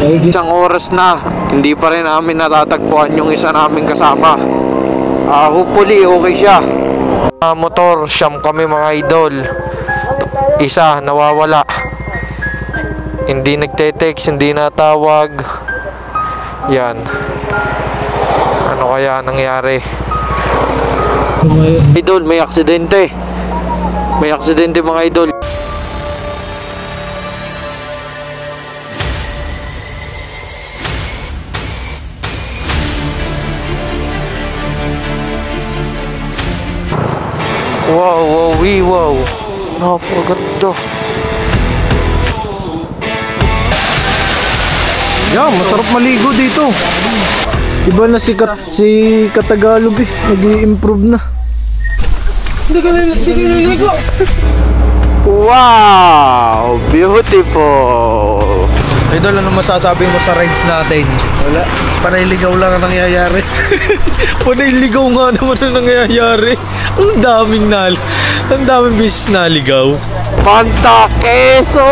Isang oras na, hindi pa rin namin natatagpuan yung isa naming kasama. Hopefully okay siya. Motor, siyam kami mga idol. Isa nawawala. Hindi nagte-text, hindi natawag. Yan. Ano kaya nangyari? Idol, may aksidente. May aksidente mga idol. Wow, wow. Napakaganda. Yeah, masarap maligo dito. Iba na si Katagalog eh. Nag-i-improve na. Hindi ka naliligo. Wow, beautiful. Idol, ano masasabi mo sa rides natin? Wala, panayligaw lang ang nangyayari. Panayligaw nga naman ang nangyayari. Ang daming beses naligaw. Panta Quezon!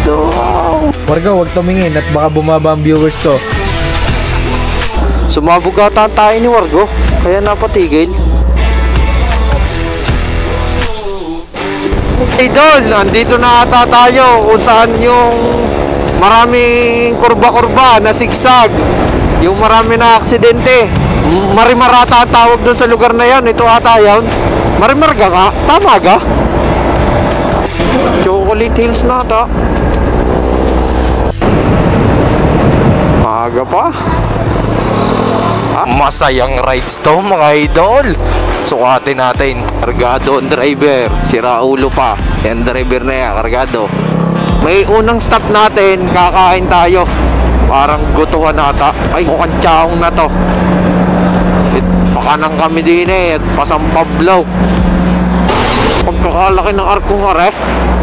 Wow! Warga, huwag tumingin at baka bumaba ang viewers ko. Sumabog ata tayo ni Wargo, kaya napatigil. Idol, andito na ata tayo kung saan yung maraming kurba-kurba na sigsag. Yung marami na aksidente. Marimarata ang tawag doon sa lugar na yan. Ito ata yun. Marimarga ka? Tama ka? Chocolate Hills na ata. Maaga pa. Masayang rides to mga idol. Sukatin natin. Kargado ang driver. Sira ulo pa. Yan driver na yan. Kargado. May unang stop natin. Kakain tayo. Parang gutuhan nata. Ay mukhang tsaong na to. Pakanang kami din eh. At pasang Pablo. Pagkakalaki ng arko nga re.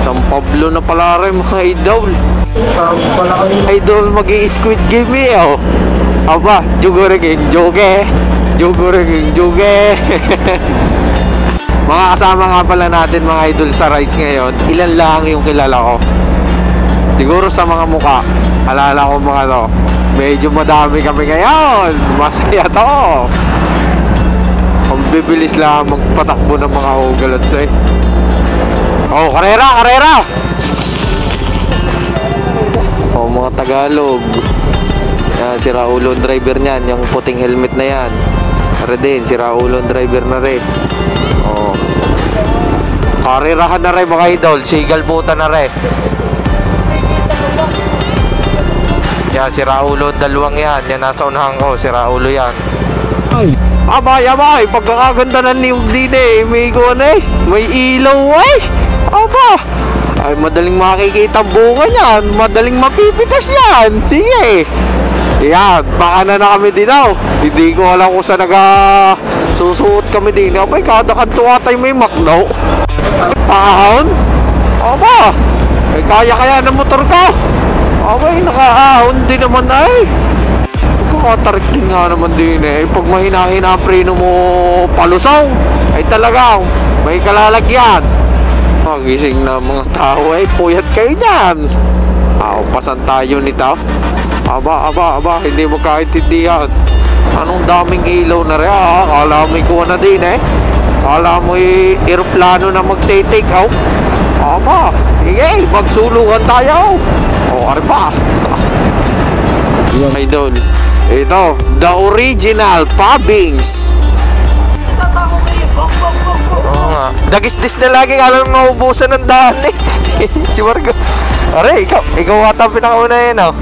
San Pablo na pala rin mga idol. Idol mag-i-squid game eh oh. Aba, jugureging juge. Jugureging juge. Mga kasama nga pala natin mga idol sa rides ngayon. Ilan lang yung kilala ko. Siguro sa mga muka. Alala ko mga to. Medyo madami kami ngayon. Masaya to. Ang bibilis lang magpatakbo ng mga ugalots eh. Oh, karera! Oh, mga Tagalog. Yan, si Raulo ang driver niyan. Yung puting helmet na yan. Para din, si Raulo ang driver na rin. Oh. Karerahan na rin mga idol. Sigal puta na rin. Yan, si Raulo dalawang yan. Yan, nasa unahan ko. Si Raulo yan. Abay, pagkakaganda ng niyog din eh. May iguan eh. May ilaw eh. Aba. Ay, madaling makikita ang bunga niyan. Madaling mapipitas yan. Sige. Yan, baka na kami din daw. Hindi ko alam kung saan susuot kami din. Abay, kada kanto atay may makno. Pahon? Aba. Ay, kaya ng motor ko. Abay, nakaahon din naman ay. Kakatarik din nga naman din eh. Pag mahina-hina ang preno mo palusaw, ay talagang may kalalagyan. Magising na mga tao ay puyat kayo dyan. Pasan tayo nito. Aba, hindi mo kaintindihan. Anong daming ilaw na rin Akala mo ikuha na din eh. Akala mo aeroplano na magte-take out. Aba, sige, magsuluhan tayo. O, arba. Idol. Ito, the original Pabings. Oo nga. Dagis-dis na lagi, alam mo naubusan ng daan eh. Si Margo. Aray, ikaw ata pinakauna yan oh.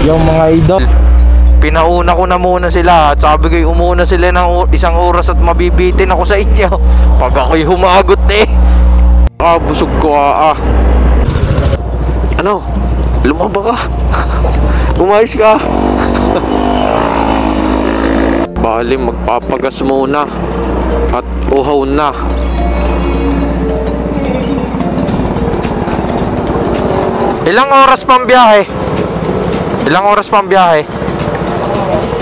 Yung mga idol. Pinauna ko na muna sila at sabi ko umuna sila ng isang oras at mabibitin ako sa inyo. Pag ako'y humagot eh. Busog ko Ano? Lumaba ka? Umayos ka? Bali magpapagas muna at uhaw na. Ilang oras pang biyahe?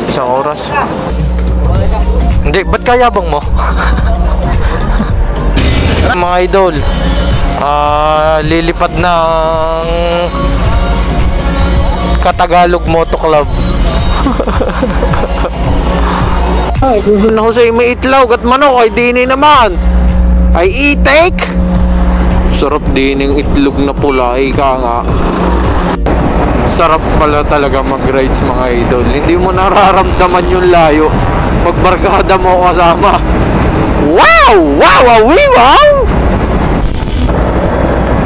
Isang oras. Hindi, ba't kayabang mo? Mga idol, lilipad ng Katagalog Moto Club. Ay, kung Jose may itlog at manok ay dini naman. Ay itik. Sarap din yung itlog na pula, ika nga. Sarap pala talaga mag-rides mga idol. Hindi mo nararamdaman yung layo pag barkada mo kasama. Wow! Wow! Wow!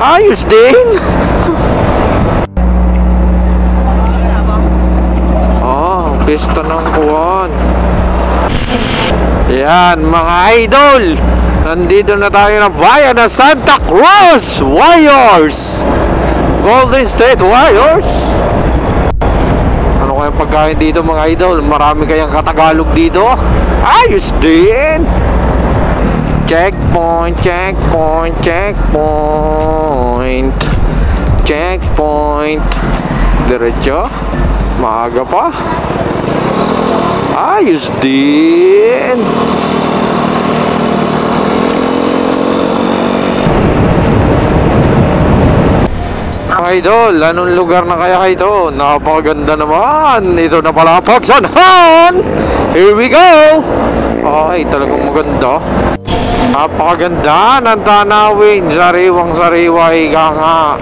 Ayos din! Pista ng kuwan. Yan mga idol, nandito na tayo na bayan ng Santa Cruz Warriors, Golden State Warriors. Ano kayang pagkain dito mga idol? Marami kayang katagalog dito. Ayos din. Checkpoint, checkpoint, checkpoint, checkpoint. Diretso, maaga pa. Ayos din. Idol, anong lugar na kaya ito? Napakaganda naman. Ito na pala Pagsanhan. Here we go. Ay, talagang maganda. Napakaganda ng tanawin. Sariwang sariwa, ika nga.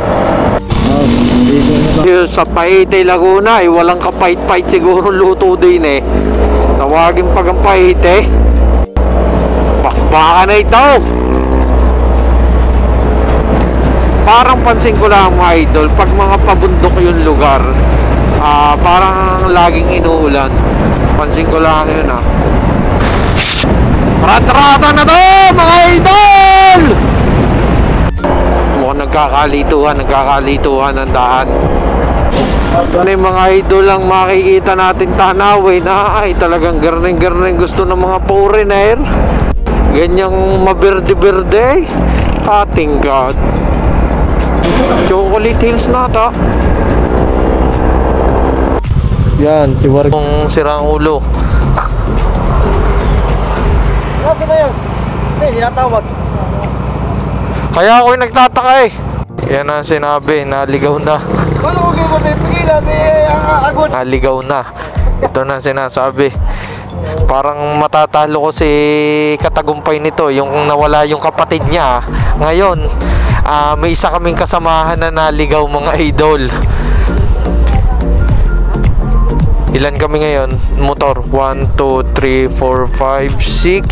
Sa Paite, Laguna ay walang kapait-pait siguro luto din eh. Tawagin pag ang Paite. Bakbaka na ito. Parang pansin ko lang mga idol, pag mga pabundok yung lugar, parang laging inuulan. Pansin ko lang yun Rat-rata na to mga idol. Mukhang nagkakalituhan ng daan. Ano yung mga idol lang makikita natin tanawin na ay talagang garning gusto ng mga foreigner. Ganyang maberde-berde. Ating God. Chocolate Hills na ata. Yan, tiwari kong sirang ulo. Bakit na yun? Hindi natawag. Kaya ako yung nagtataka eh. Yan ang sinabi, naligaw na. Paano ko kayo mapipigilan? Agod. Naligaw na. Ito na sinasabi. Parang matatalo ko si katagumpay nito, yung nawala yung kapatid niya. Ngayon, may isa kaming kasamahan na naligaw mga idol. Ilan kami ngayon? Motor 1, 2, 3, 4, 5, 6,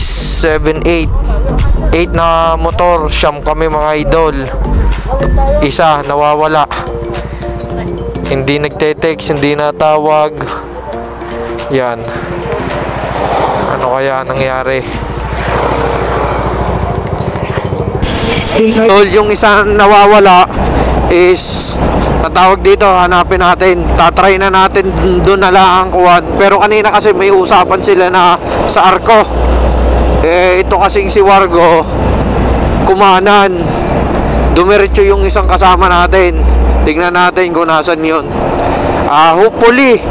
7, 8 na motor. Siyam kami mga idol. Isa nawawala. Hindi nagte-text, hindi natawag. Yan. Ano kaya nangyari? Yung isa nawawala is natawag dito, hanapin natin. Tatry na natin doon na lang kuwan. Pero kanina kasi may usapan sila na sa Arco. Ito kasing si Wargo kumanan. Dumiretso yung isang kasama natin. Tignan natin kung nasan yun. Hopefully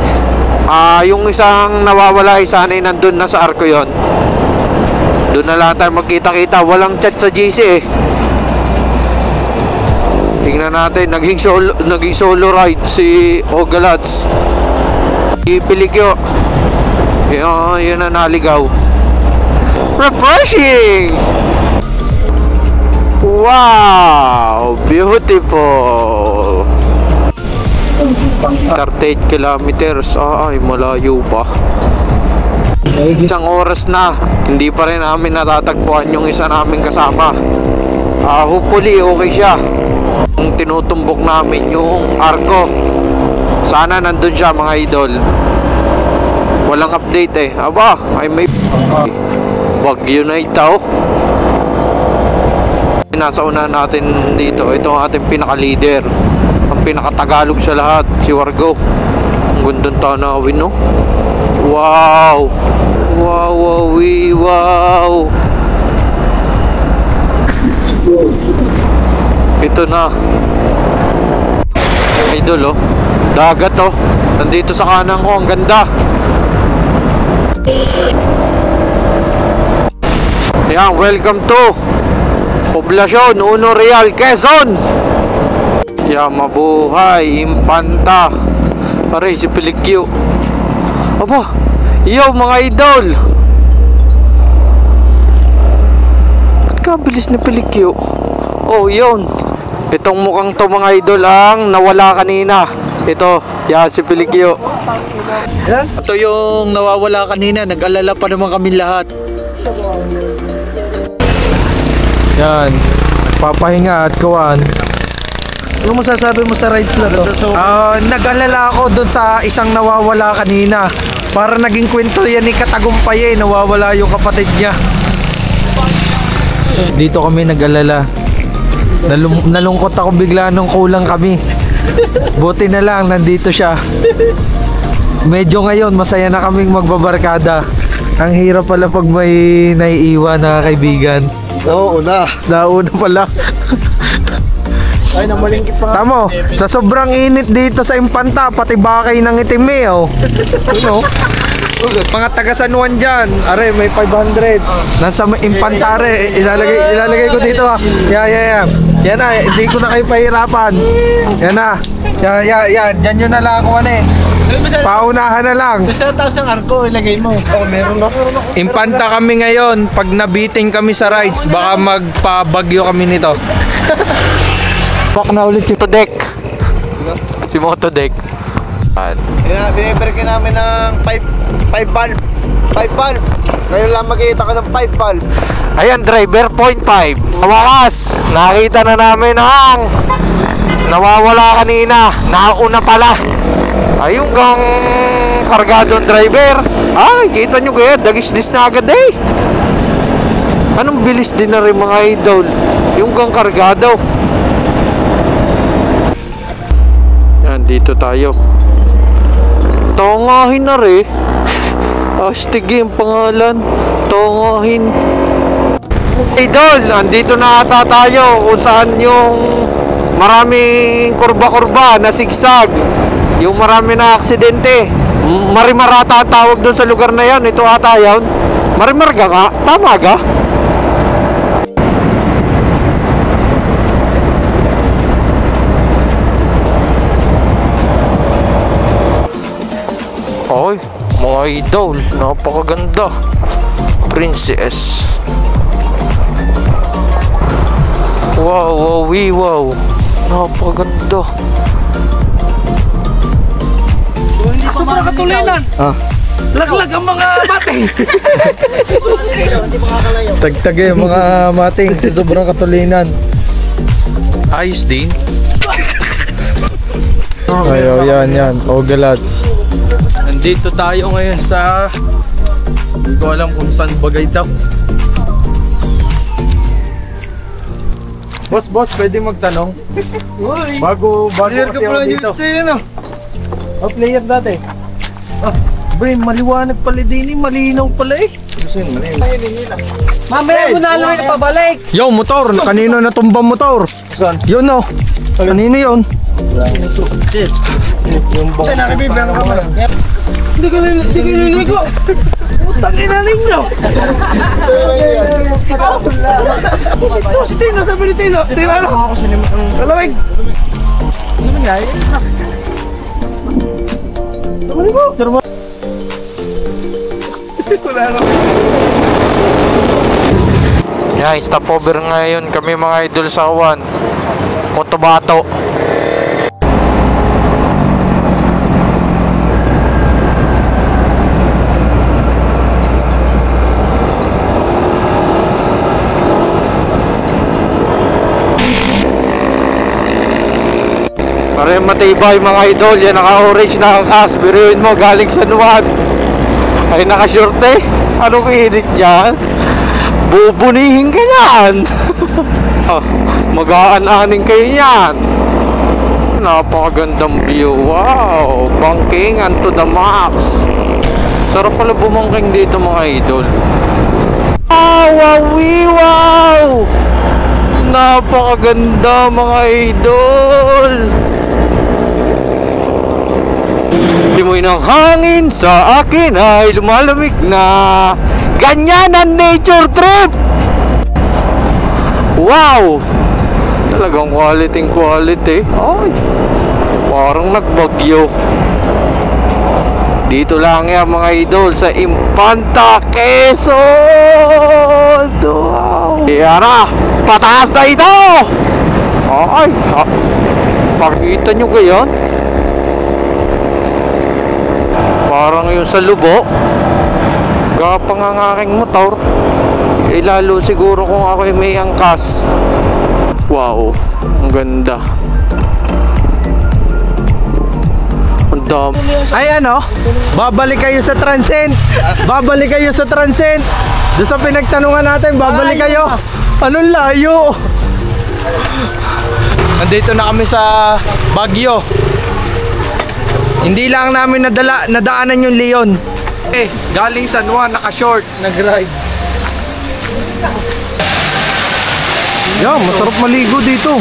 yung isang nawawala ay sana'y nandun na sa Arco yun. Doon na lang tayo magkita-kita. Walang chat sa GC eh. Tingnan natin, naging solo ride si Ogalats. Ipilikyo. Yun na naligaw. Refreshing! Wow! Beautiful! 38 kilometers. Ay, malayo pa. Isang oras na. Hindi pa rin namin natatagpuan yung isa naming kasama. Hopefully, okay siya. Tinutumbok namin yung Arco. Sana nandun siya mga idol. Walang update eh. Aba, ay may bagyo na ito. Nasa una natin dito. Ito ang ating pinaka-leader. Ang pinaka-Tagalog sa lahat, si Wargo. Ang gandang tanawin, no? Wow! Wow, wow, wow! Ito na. Idol, oh. Dagat, oh. Nandito sa kanan ko. Ang ganda. Yan, welcome to Poblacion Uno Real, Quezon. Yan, mabuhay, Impanta. Aray, si Pelikyo. Aba, yo mga idol. Ba't kabilis ni Pelikyo? Oh, yun. Itong mukhang to mga idol ang nawala kanina. Ito, yan si Pelikyo. Ito yung nawawala kanina. Nag-alala pa naman kami lahat. Yan. Papahinga at kawan. Ano masasabi mo sa rides na to? Nag-alala ako doon sa isang nawawala kanina. Para naging kwento yan ni Katagumpay nawawala yung kapatid niya. Dito kami nag-alala. Nalungkot ako bigla nung kulang kami. Buti na lang nandito siya. Medyo ngayon masaya na kaming magbabarkada. Ang hirap pala pag may naiiwan na kaibigan. Nauna pala. Ay, namalingkit pa. Tamo, sa sobrang init dito sa Impanta, pati bakay ng itim oh. Ano? Mga taga San Juan dyan, are may 500. Nasa Impanta are, ilalagay ko dito ah. Yan. Yan na, hindi ko na kayo pahirapan. Yan na. Yan, dyan yun na lang ako Paunahan na lang. Sa taas ng arko, ilagay mo. Meron ako. Impanta kami ngayon, pag nabiting kami sa rides, baka magpabagyo kami nito. Pak na ulit si Motodek. Si Motodek. Biniperke namin ng 5 valve. 5 valve. Ngayon lang makita ka ng 5 valve. Ayan, driver, 0.5. Wakas, nakita na namin ang nawawala kanina. Nauna pala. Ayun gang kargadong driver. Ay, kita nyo kaya, dagis-dis na agad Anong bilis din na rin mga idol. Yung gang kargado. Yan, dito tayo. Tongahin na rin. Astig yung pangalan. Tongahin. Idol, andito na ata tayo kung saan yung maraming kurba-kurba na sigsag. Yung marami na aksidente. Marimarata ang tawag doon sa lugar na yan. Ito ata yun. Marimarga nga. Tama ga? Ay, mga idol, napakaganda. Princess. Wow. Napakaganda. Sobrang katulinan. Laglag ang mga mating. Tagtag yung mga mating sa sobrang katulinan. Ayos din. Ayaw, yan. Ogalads. Nandito tayo ngayon sa... Hindi ko alam kung saan bagay daw. Boss, pwede magtanong? Bago Player ka kasi ako pala dito. UST, Player dati. Bre, maliwanag pala din malinaw pala Mamaya mo na lang pabalik. Yo, motor! Kanino natumba motor? Saan? Yun oh. Kanino yun? Yung bong. Saan nakibibang ka pala? Hindi ka niligo. Utang ina ninyo. Ito si Tino, sabi ni Tino. Tino ano? Kalawig. Ano nangyari? Maligo. Wala na. Yeah, stopover ngayon kami mga idol sa Kawan. Cotabato. Pare matibay mga idol, yan naka-orange naka-cast. Biruin mo galing San Juan. Ay naka-short Anong init niyan? Bubunihin ka yan. Mag-aan-aning kayo yan. Napakagandang view. Wow, bangkingan to the max. Sarap pala bumangking dito mga idol. Wow. Napakaganda mga idol. Dimoy ng hangin sa akin ay lumalamig na. Ganyan ang nature trip. Wow, talagang quality. Ay, parang nagbagyo. Dito lang yan mga idol sa Infanta, Quezon. Wow. Yara, pataas na ito. Ay, pakita nyo gayon. Parang yung sa Lubo. Gapang ang aking motor. Lalo siguro kung ako may angkas. Wow, ang ganda. Ay ano, babalik kayo sa Transcend. Babalik kayo sa Transcend. Doon sa pinagtanungan natin, babalik kayo. Anong layo? Nandito na kami sa Baguio. Hindi lang namin nadaanan yung Leon. Galing San Juan, naka-short, nag-ride. Yan, masarap maligo dito.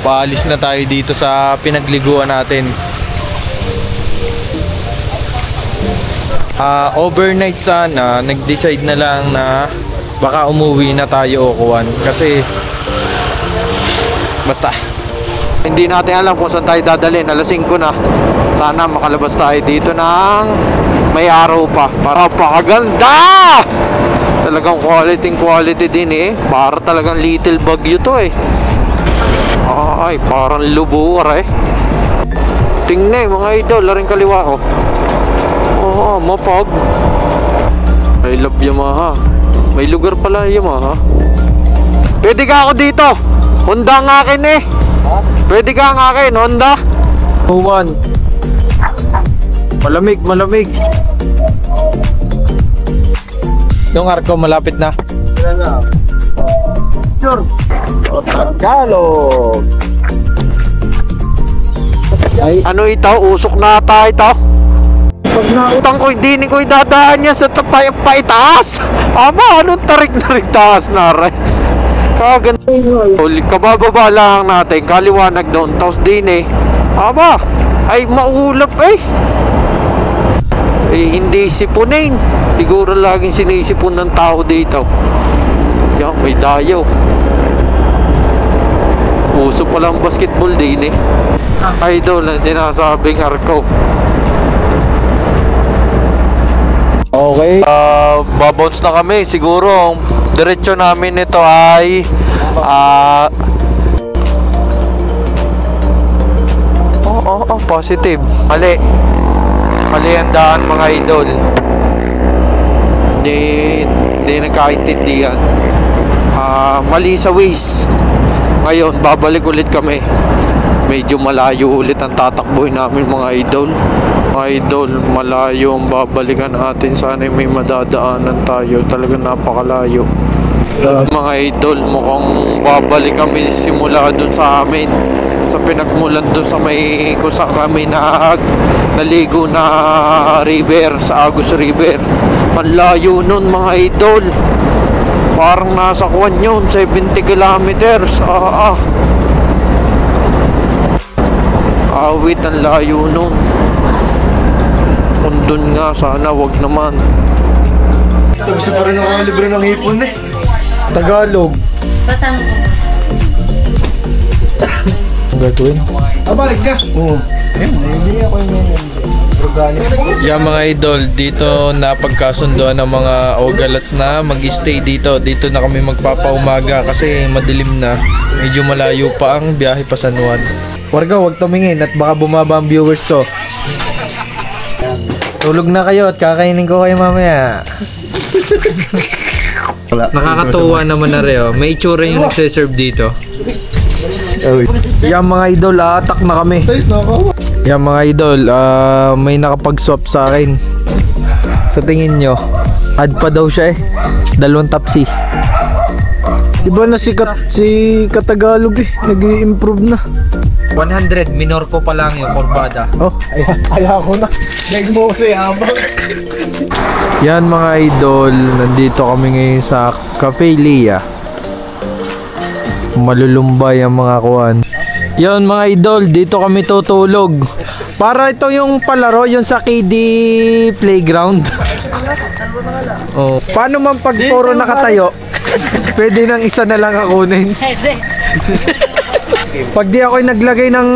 Paalis na tayo dito sa pinagliguan natin. Overnight sana, nag-decide na lang na baka umuwi na tayo Okuan kasi basta hindi natin alam kung saan tayo dadalhin. Alas 5 na. Sana makalabas tayo dito ng may araw pa. Para pakaganda! Talagang quality din eh. Para talagang Little Baguio to eh. Ay, parang Lubuar eh. Tingnan mga idol, laring kaliwa ko. Oo, mapag. I love Yamaha. May lugar pala Yamaha. Pwede ka ako dito. Honda ang akin eh. Pwede ka ang akin, Honda. Okuan. Malamig, malamig. Yung arko malapit na. Sure. Tagalog. Ay, ano ito? Usok na tayo ito. Utang ko, hindi ko idadaan niya sa paitaas. Ama, anong tarik na rin taas na rin. Kaganda. Kabababa lang natin, kaliwanag doon. Tapos din eh. Ama, ay maulap eh. Hindi sipunin. Siguro laging sinisipon ng tao dito. Yan, may dayaw. Uso palang basketball din eh. Idol ang sinasabing arko. okay. Babounce na kami. Siguro ang diretsyo namin ito ay positive. Mali ang daan mga idol. Hindi nagkaintindihan. Mali sa waste. Ngayon babalik ulit kami. Medyo malayo ulit ang tatakbuhin namin mga idol. Mga idol, malayo ang babalikan natin. Sana may madadaanan tayo. Talagang napakalayo. Mga idol, mukhang babalik kami simula dun sa amin. Sa pinagmulan dun sa may kung saan kami naligo na river, sa Agus River. Malayo nun mga idol. Parang nasa Kuwan yun, 70 kilometers. Awit ang layo nun. Kung dun nga, sana wag naman. Gusto pa rin ako libre ng hipon eh. Tagalog. Ang gagawin? Balik ka. Oo. Hindi ako yung Yan mga idol, dito napagkasundoan ng mga Ogalats na mag-stay dito. Dito na kami magpapaumaga kasi madilim na. Medyo malayo pa ang biyahe pa San Juan. Warga, huwag tumingin at baka bumaba ang viewers ko. Tulog na kayo at kakainin ko kayo mamaya. Nakakatuwa naman na rin. May itsura yung nagsiserve dito. Yan mga idol, atak na kami. Yan mga idol, may nakapag-swap sa akin. Sa tingin nyo, add pa daw siya eh. 2 tapsi. Diba nasikat si Katagalog eh. Nag-i-improve na. 100, minor ko pa lang yung kurbada. Oh, kaya ko na. Nag mo kasi habang. Yan mga idol, nandito kami ngayon sa Cafe Lea. Malulumbay ang mga kuwan. Yan mga idol, dito kami tutulog. Para ito yung palaro, yung sa KD Playground. Oh. Paano man pag puro nakatayo? Pwede nang isa na lang akunin. Pag di ako'y naglagay ng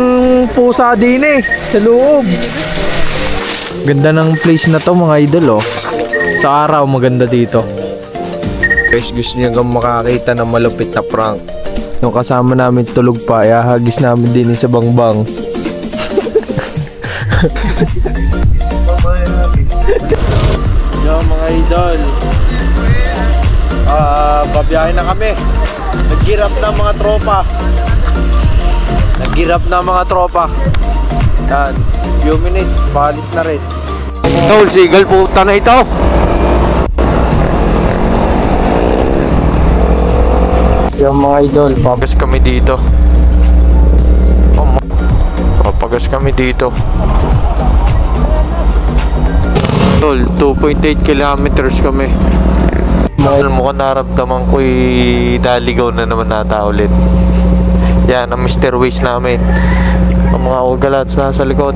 pusa din eh, sa loob. Ganda ng place na to mga idol oh. Sa araw maganda dito. Guys, gusto niyo kang makakita ng malupit na prank. Nung kasama namin tulog pa, ihahagis namin din sa bangbang. Yo mga idol, babiyahe na kami. Nag-girap na mga tropa. Yan, few minutes, paalis na rin. Tol, sigal puta na ito. Yung mga idol, Papagas kami dito. Papagas kami dito. Tol, 2.8 kilometers kami. Mukhang naramdaman ko'y naligaw na naman nata ulit. Yan, ang Mr. Waze namin. Ang mga ugalats nasa likod.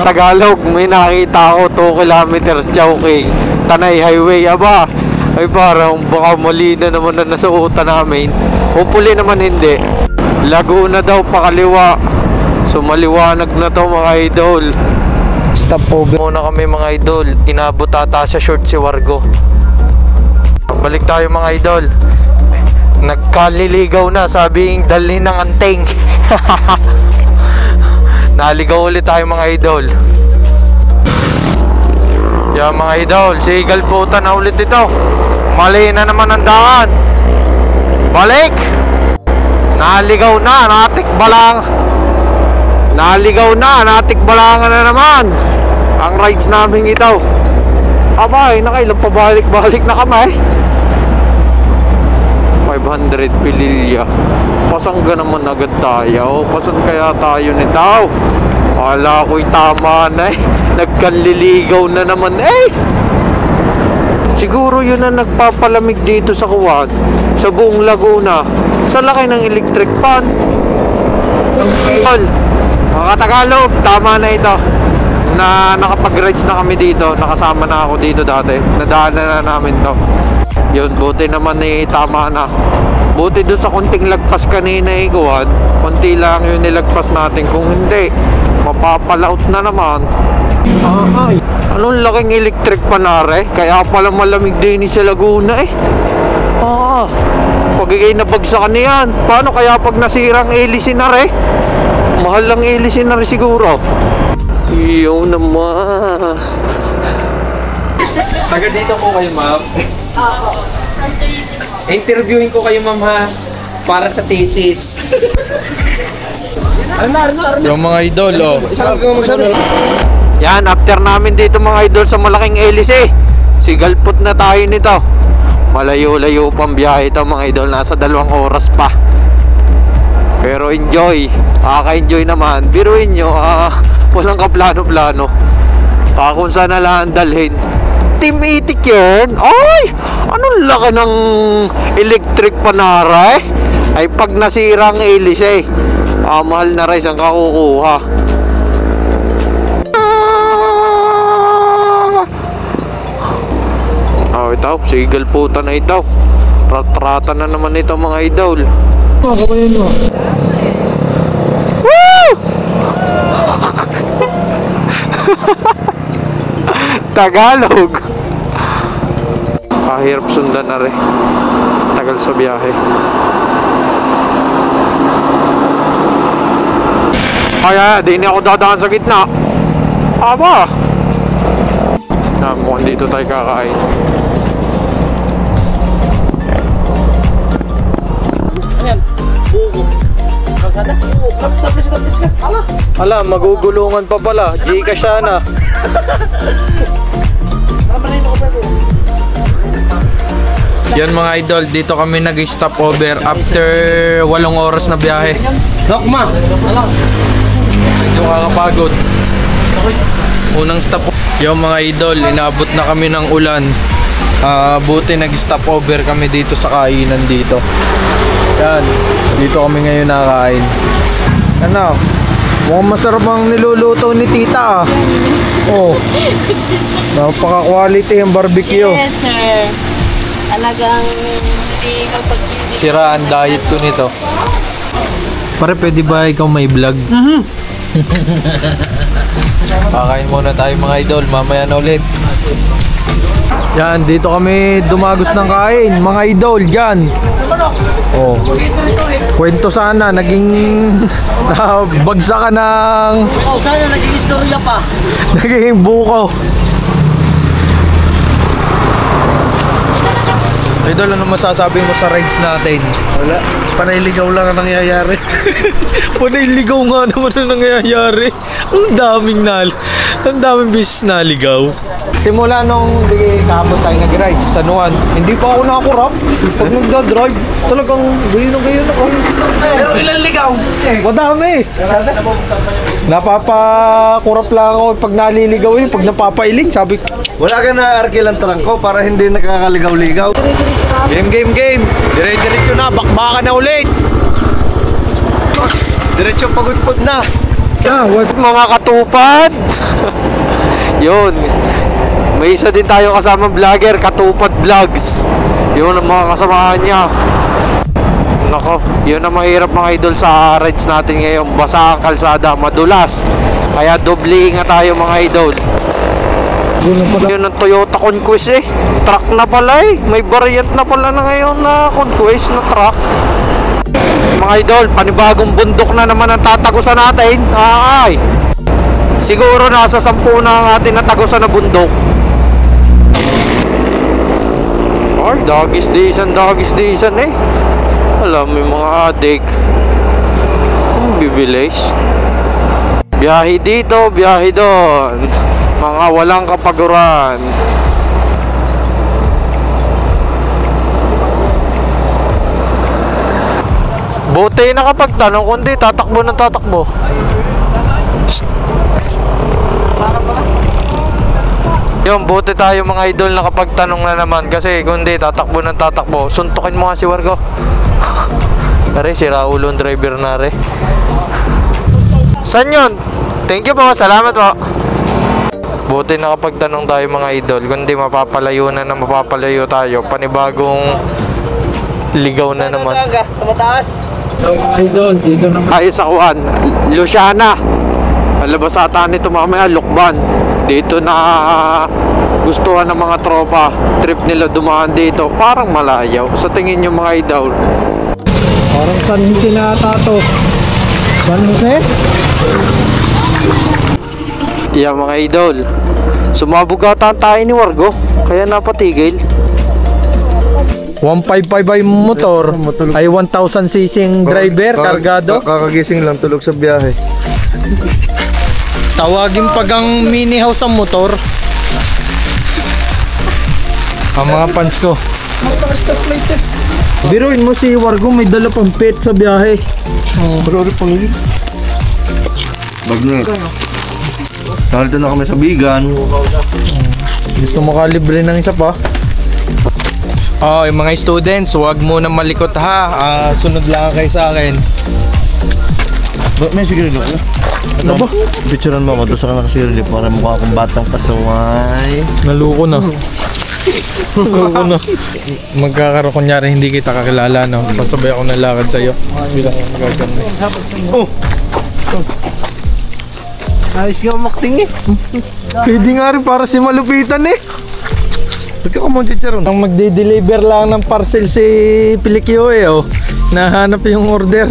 Tagalog, may nakita ako 2 kilometers Chowking, Tanay Highway. Aba, ay parang baka mali na naman na nasuutan namin. Hopefully naman hindi. Laguna daw pakaliwa. So maliwanag na to mga idol. stop over. Muna kami mga idol. Inabot ata sa short si Wargo. Balik tayo mga idol. Nagkaliligaw na, sabing dalhin ng anteng. Naligaw ulit tayo mga idol. Yan mga idol, sigal puta na ulit ito. Mali na naman ang daan. Balik. Naligaw na, natikbalangan na naman ang rides namin ito. Abay, nakailang pabalik-balik na kami. 500 pililya. Pasangga naman agad tayo. Pasan kaya tayo nito? Wala ko'y tama na eh. Nagkanliligaw na naman eh. Siguro yun ang nagpapalamig dito sa Kuwan, sa buong Laguna, sa laki ng electric fan. Mga Tagalog, tama na ito. Na nakapag-rides na kami dito. Nakasama na ako dito dati. Nadaanan na namin to. Yun, buti naman eh, tama na. Buti doon sa konting lagpas kanina eh, Kuwan. Konti lang yung nilagpas natin. Kung hindi, mapapalaot na naman. Anong laking electric panare? Kaya pala malamig din sa Laguna eh. Pagigay na bagsakan niyan. Paano kaya pag nasirang elisinare? Mahal lang elisinare siguro. Iyo naman. Taga dito po kayo, ma'am? Oo. Interviewin ko kayo, ma'am, ha? Para sa thesis. Yung mga idol, oh. Yan, after namin dito mga idol sa malaking hélice, sigalpot na tayo nito. Malayo-layo pang biyahe ito mga idol, nasa 2 oras pa. Pero enjoy, nakaka-enjoy naman. Biruin nyo, walang kaplano-plano. Kung saan na lang dalhin. Team Itik yun. Ay, anong laki ng electric panara eh. Ay pag nasira ang hélice, mahal na rin ang kakukuha. Ito, sigal puta na ito. Ratrata na naman ito mga idol. Woo! Tagalog. Kahirap sundan na rin. Tagal sa biyahe. Kaya, di na ako dadaan sa gitna. Aba! Mukhang dito tayo kakain. Ala, magugulungan pa pala. Gcash na. Yan mga idol, dito kami nag-stop over after 8 oras na biyahe. Dokma! Medyo kakapagod. Unang stop. Yung mga idol, inabot na kami ng ulan. Buti nag-stop over kami dito sa kainan dito. Yan, dito kami ngayon nakain. Ano? Mukhang masarap ang niluluto ni tita. Oh. Napaka-quality yung barbecue. Yes, sir. Talagang hindi kapag-isip. Sira ang diet ko nito. Pare, pwede ba ikaw may vlog? Kakain muna tayo mga idol, mamaya na ulit. Yan, dito kami dumagos ng kain, mga idol, yan. Oh. Kwento sana, naging bagsakan ng... Oh, sana naging istorya pa. Naging buko. Idol, ano masasabi mo sa rides natin? Wala, panayligaw lang ang nangyayari. Panayligaw nga naman ang nangyayari. Ang daming beses naligaw. Simula nung kahapon tayo nag-ride sa San Juan, hindi pa ako nakakurap. Pag nagda-drive, talagang gayon ako. Pero ilan ligaw? Madami. Napapakurap lang ako pag naliligaw yun. Pag napapailing, sabi ko, Wala ka na arkilang trangko para hindi nakakaligaw-ligaw. game. Dire-diretso na, bakbakan na ulit. Diretso pagod-pod na. Mga katupad. Yun. May isa din tayo kasama vlogger, Katupad Vlogs. Yun ang mga kasamahan niya. Nako, yun ang mahirap mga idol sa rides natin ngayon. Basa ang kalsada, madulas. Kaya doble ingat tayo mga idol. Yun ang Toyota Conquest eh. Truck na pala eh. May variant na pala na ngayon na Conquest na truck. Mga idol, panibagong bundok na naman ang tatagusan natin. Ay, siguro nasa 10 na ang atin natagusan na bundok. Ay, doggies disan eh. Alam, may mga adik. Bibilis. Biyahe dito, biyahe doon. Mga walang kapaguran. Buti nakapagtanong, kundi tatakbo ng tatakbo. Yung buti tayo mga idol nakapagtanong na naman. Kasi kundi tatakbo ng tatakbo. Suntukin mo nga si Wargo. Are, si Raulo ang driver na re. San yun? Thank you po, salamat po. Buti nakapagtanong tayo mga idol. Kundi mapapalayo tayo. Panibagong ligaw na naman. Sa mataas. Idol, dito naman. Tayo sa Kuan, Luciana. Alabas ata nito mamaya, Lukban. Dito na gustuhan ng mga tropa. Trip nila dumaan dito. Parang malayaw. Sa tingin nyo mga idol. Parang San Jose na tato. San Jose? Yeah mga idol. Sumabog ata tayo ni Wargo. Kaya napatigil. 155 ay motor. Ay 1,000cc driver, kargado. Kakagising lang, tulog sa biyahe. Tawagin pag ang mini house ang motor. Ang mga fans ko. Biruin mo si Wargo, may dala pang pet sa biyahe. Pero pang yun. Bagnet. Dahil na kami sa Bigan. Gusto mo kalibre ng isa pa? Oh, yung mga students, huwag mo na malikot ha. Sunod lang kayo sa akin. May sigurado ka? Ano ba? Picturean mo ako doon sa nakasirili para mukha akong batang pasaway. Naluko na. Magkakaroon kunyari hindi kita kakilala, no? Sasabay ako ng lakad sa'yo. Bilang gaganda. Oh! Ayos nga makting eh. Pwede nga rin para si malupitan eh. Ba't ka kumunti charon? Ang magde-deliver lang ng parcel si Pilikyo eh, oh. Nahanap yung order.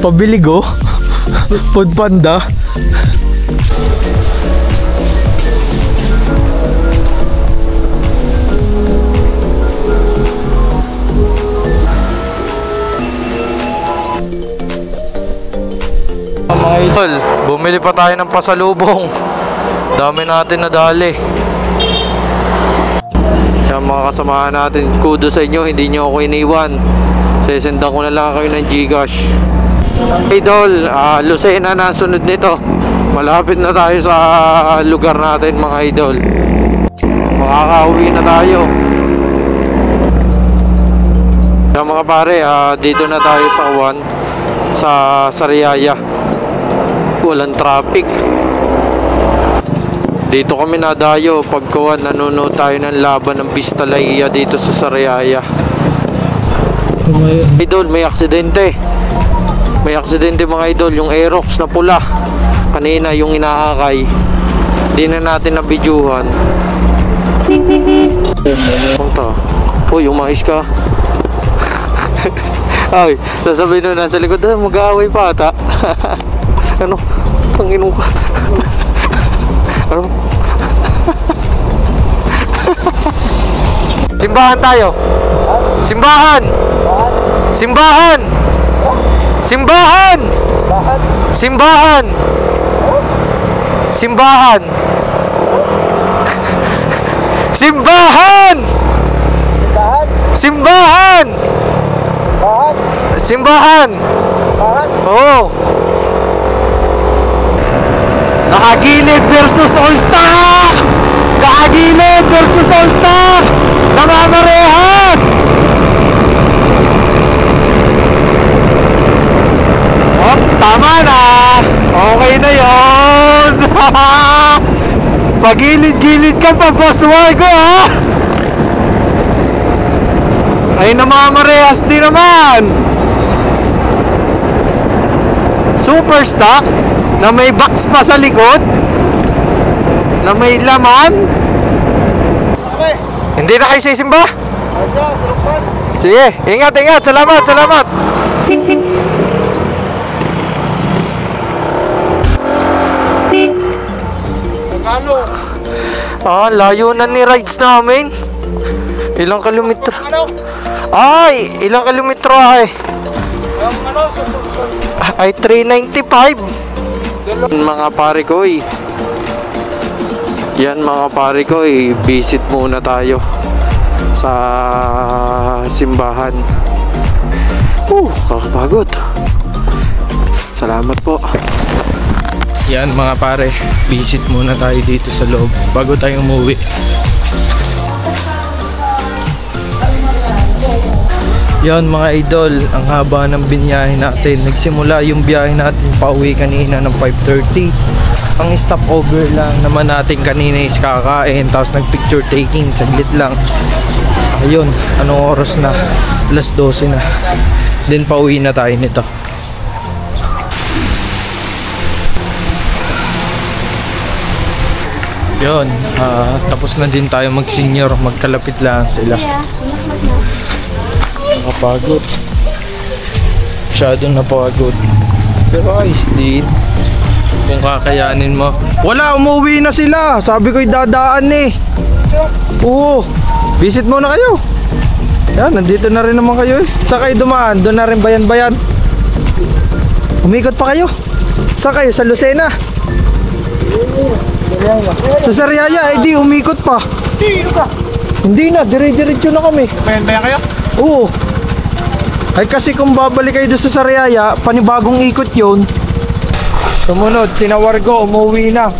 Pabiligo. Food Panda. Mga idol, bumili pa tayo ng pasalubong. Dami natin nadali. Yan mga kasamahan natin, kudo sa inyo, hindi nyo ako iniwan. Sesendan ko na lang kayo ng Gcash. Idol, Lucena na sunod nito. Malapit na tayo sa lugar natin mga idol. Makakauwi na tayo. Yan mga pare, dito na tayo sa Kuan, sa Sariaya. Walang traffic. Dito kami nadayo pagkuhan nanonood tayo ng laban ng Vistalaya dito sa Sariaya. Idol, may aksidente. May aksidente mga idol, yung Aerox na pula. Kanina yung inaakay. Di na natin nabidyuhan. Punta. Uy, umayos ka. Ay, sasabihin na nasa likod, mag-aaway pa ata. Ano? Panginoon ka. Ano? Simbahan tayo. Simbahan. Simbahan. Simbahan. Simbahan. Simbahan. Simbahan. Simbahan. Simbahan. Oo. Nakagilid versus All-Star. Nakagilid versus All-Star. Namamarehas. Oh, tama na. Okay na yun. Pagilid-gilid ka pa, boss Wargo, ha? Ay, namamarehas din naman. Super stock na may box pa sa likod, na may laman. Okay. Hindi na kayo sisimba? Aja, sulupan. Sige, ingat, ingat. Salamat, salamat. Ah, layo na ni rides namin. Ilang kilometro? Ay, ilang kilometro ay? Ay, 395. Mga pare ko eh. Yan mga pare ko eh. Visit muna tayo sa simbahan. Kakapagod. Salamat po. Yan mga pare, visit muna tayo dito sa loob bago tayo umuwi. Yan mga idol, ang haba ng binyahe natin. Nagsimula yung biyahe natin pauwi kanina ng 5:30. Ang stopover lang naman natin kanina is kakain, tapos nag-picture taking, saglit lang. Ayun, anong oras na? Alas 12 na. Then pauwi na tayo nito. Yun, tapos na din tayo mag-senior, magkalapit lang sila. Nakapagod. Masyado napagod. Pero ayos din. Kung kakayanin mo. Wala, umuwi na sila. Sabi ko'y dadaan eh. Oo. Visit muna kayo. Yan, nandito na rin naman kayo eh. Saan kayo dumaan? Doon na rin bayan-bayan. Umikot pa kayo. Saan kayo? Sa Lucena? Sa Sariaya, eh di umikot pa. Hindi na, dire-diretso na kami. Bayan-bayan kayo? Oo. Ay kasi kung babalik kayo doon sa Sariaya, panibagong ikot yun. Sumunod, sinawargo, umuwi na.